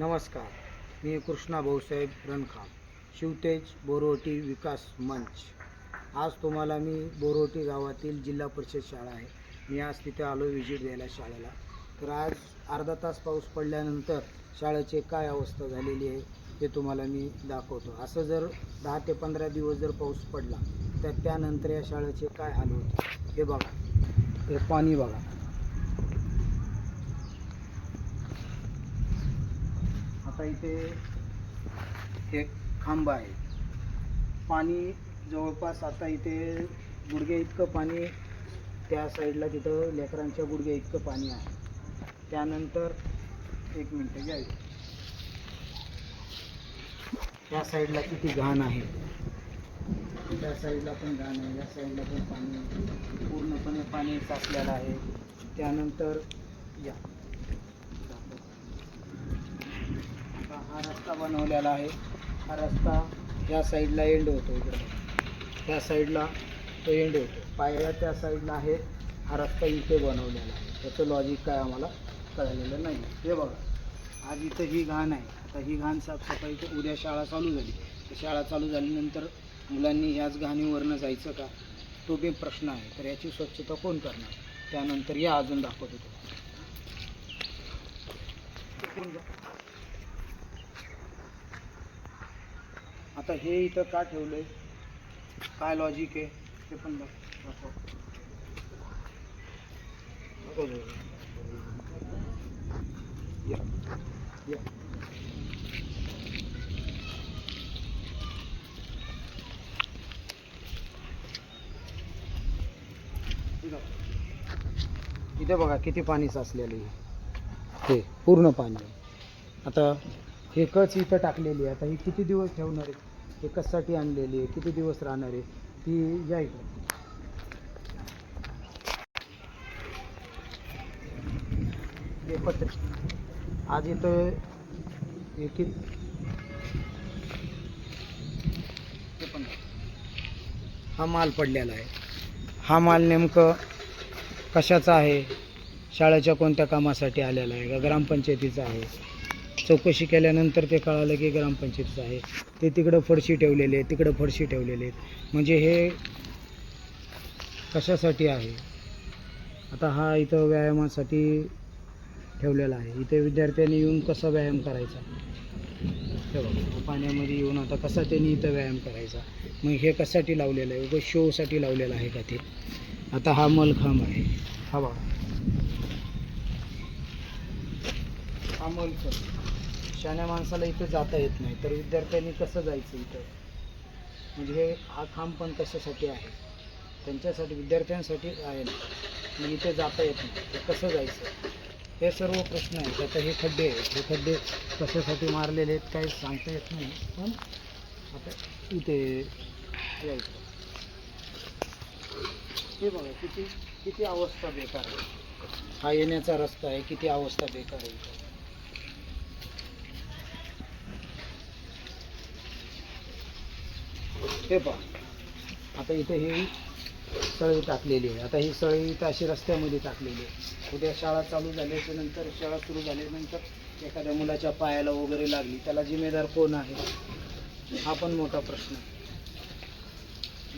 नमस्कार, मी कृष्णा भाऊसाहेब रणखाम, शिवतेज बोरवटी विकास मंच। आज तुम्हाला मी बोरवटी गावातील जिल्हा परिषद शाळा आहे, मी आज तिथे आलो व्हिजिट द्यायला शाळेला। तर आज अर्धा तास पाऊस पडल्यानंतर शाळेची काय अवस्था झालेली आहे ते तुम्हाला मी दाखवतो। असं जर 10 ते 15 दिवस जर पाऊस पडला तर त्यानंतर या शाळेचे काय हाल होते हे बघा। हे पाणी बघा, आता इथे एक खांब आहे, पाणी जवळपास आता इथे गुडघे इतकं पाणी, त्या साईडला तिथं लेकरांच्या गुडघे इतकं पाणी आहे। त्यानंतर एक मिनिट घ्या, त्या साईडला किती घाण आहे, त्या साईडला पण घाण आहे, या साईडला पण पाणी, पूर्णपणे पाणी साचलेलं आहे। त्यानंतर या हा रस्ता बनवलेला आहे, हा रस्ता या साईडला एंड होतो, इकडे त्या साईडला तो एंड होतो, पायऱ्या त्या साईडला आहे, हा रस्ता इथे बनवलेला आहे। त्याचं लॉजिक काय आम्हाला कळलेलं नाही। हे बघा, आज इथं ही घाण आहे, आता ही घाण साफसफाई, उद्या शाळा चालू झाली तर शाळा चालू झाल्यानंतर मुलांनी ह्याच घाणीवरनं जायचं का, तो बी प्रश्न आहे। तर याची स्वच्छता कोण करणार? त्यानंतर या अजून दाखवतो आता हे इथं का ठेवलंय, काय लॉजिक आहे ते पण दाखव। इथे बघा किती पाणी साचलेलं आहे, हे पूर्ण पाणी। आता हे कच इथं टाकलेली आहे, आता ही किती दिवस ठेवणार आहे, हे कशासाठी आणलेली आहे, किती दिवस राहणार आहे ती, या इकडे। हे पत्र आज इथं एक पण हा माल पडलेला आहे, हा माल नेमकं कशाचा आहे, शाळेच्या कोणत्या कामासाठी आलेला आहे का ग्रामपंचायतीचा आहे? चौकशी केल्यानंतर ते कळालं की ग्रामपंचायतीचं आहे। ते तिकडं फरशी ठेवलेले आहेत, तिकडं फरशी ठेवलेले आहेत, म्हणजे हे कशासाठी आहे? आता हा इथं व्यायामासाठी ठेवलेला आहे, इथे विद्यार्थ्यांनी येऊन कसा व्यायाम करायचा, ते बघा पाण्यामध्ये येऊन आता कसा त्यांनी इथं व्यायाम करायचा, मग हे कशासाठी लावलेलं आहे, उगाच शोसाठी लावलेलं आहे का ते? आता हा मलखांब आहे, हा बघा, हा मलखांब, शाण्या माणसाला इथं जाता येत नाही तर विद्यार्थ्यांनी कसं जायचं इथं? म्हणजे हे हा खांब पण कशासाठी आहे? त्यांच्यासाठी, विद्यार्थ्यांसाठी आहे ना, मग इथे जाता येत नाही तर कसं जायचं? हे सर्व प्रश्न आहेत। आता हे खड्डे आहेत, हे खड्डे कशासाठी मारलेले आहेत काही सांगता येत नाही, पण आता इथे यायचं, हे बघा किती किती अवस्था बेकार आहे। हा येण्याचा रस्ता आहे, किती अवस्था बेकार आहे। हे पहा, आता इथे ही सळई टाकलेली आहे, आता ही सळई इथं अशी रस्त्यामध्ये टाकलेली आहे। उद्या शाळा चालू झाल्याच्या नंतर, शाळा सुरू झाल्यानंतर एखाद्या मुलाच्या पायाला वगैरे लागली, त्याला जिम्मेदार कोण आहे, हा पण मोठा प्रश्न आहे।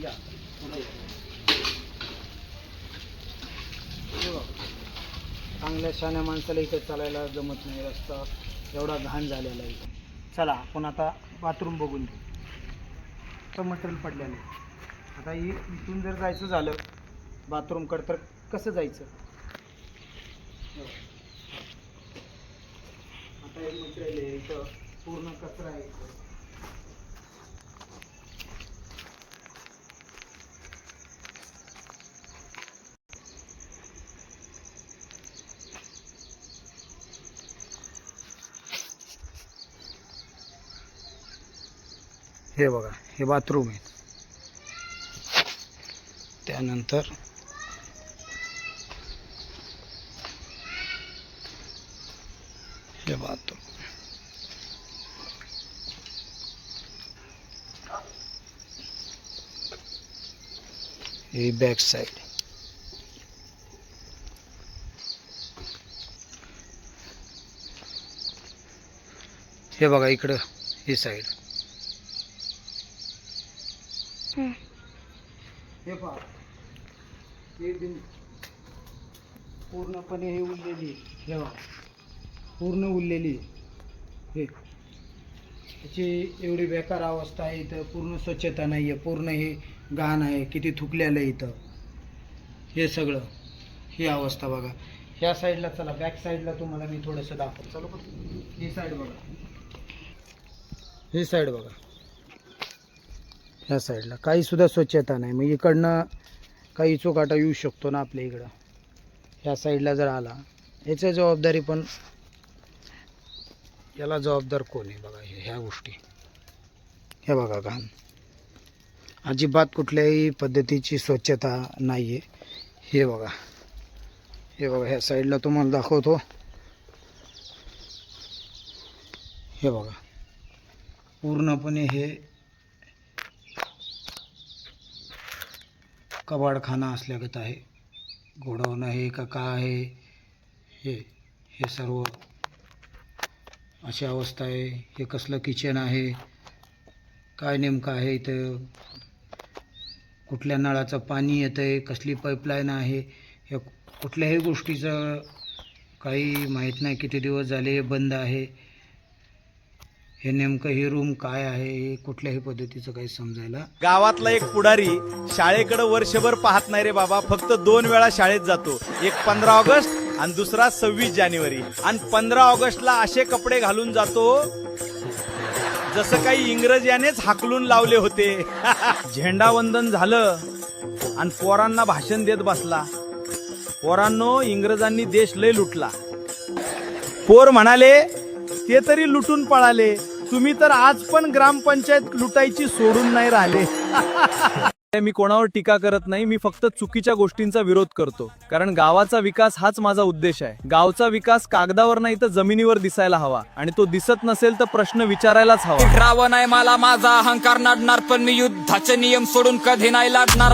या चांगल्या शाण्या माणसाला इथे चालायला जमत नाही, रस्ता एवढा घाण झालेला आहे। चला आपण आता बाथरूम बघून घेऊ, तर मटेरियल पडलेलं आहे। आता इथून जर जायचं झालं बाथरूमकडं तर कसं जायचं? आता हे मटेरियल आहे, इथं पूर्ण कचरा आहे इथं। हे बघा, हे बाथरूम आहे, त्यानंतर हे बाथरूम, ही बॅक साइड, हे बघा इकडं ही साईड, हे पहा हे पूर्णपणे हे उरलेली, हे बघा पूर्ण उरलेली हे, त्याची एवढी बेकार अवस्था आहे इथं, पूर्ण स्वच्छता नाही आहे, पूर्ण हे घाण आहे, किती थुकलेलं आहे इथं हे सगळं, ही अवस्था बघा. ह्या साईडला चला, बॅक साईडला तुम्हाला मी थोडंसं दाखवतो. चलो ही साईड बघा, ही साईड बघा, ह्या साईडला काहीसुद्धा स्वच्छता नाही. मग इकडनं काही चोकाटा येऊ शकतो ना आपल्या इकडं. ह्या साईडला जर आला, याची जबाबदारी पण, याला जबाबदार कोण आहे बघा. ह्या गोष्टी हे बघा, घाण अजिबात कुठल्याही पद्धतीची स्वच्छता नाही आहे. हे बघा, हे बघा ह्या साईडला तुम्हाला दाखवतो. हे बघा पूर्णपणे हे कबाडखाना असल्यागत आहे, गोडाऊन आहे का काय आहे, हे सर्व अशी अवस्था आहे. हे कसलं किचन आहे, काय नेमकं आहे इथं, कुठल्या नळाचं पाणी येतं आहे, कसली पाईपलाईन आहे, हे कुठल्याही गोष्टीचं काही माहीत नाही. किती दिवस झाले बंद आहे. हे नेमकं ही रूम काय आहे हे कुठल्याही पद्धतीचं काही समजायला. गावातला एक पुढारी शाळेकडे वर्षभर पाहत नाही रे बाबा, फक्त 2 वेळा शाळेत जातो, एक 15 ऑगस्ट आणि दुसरा 26 जानेवारी. आणि 15 ऑगस्टला असे कपडे घालून जातो जसं काही इंग्रज यानेच हाकलून लावले होते. झेंडावंदन झालं आणि पोरांना भाषण देत बसला. पोरांनो, इंग्रजांनी देश लय लुटला. पोर म्हणाले, ते तरी लुटून पळाले, तुम्ही तर आज पण ग्रामपंचायत लुटायची सोडून नाही राहिले. मी कोणावर टीका करत नाही, मी फक्त चुकीच्या गोष्टींचा विरोध करतो. कारण गावाचा विकास हाच माझा उद्देश आहे. गावचा विकास कागदावर नाही तर जमिनीवर दिसायला हवा, आणि तो दिसत नसेल तर प्रश्न विचारायलाच हवा. राव नाही मला माझा अहंकार नडणार, पण मी युद्धाचे नियम सोडून कधी नाही लढणार.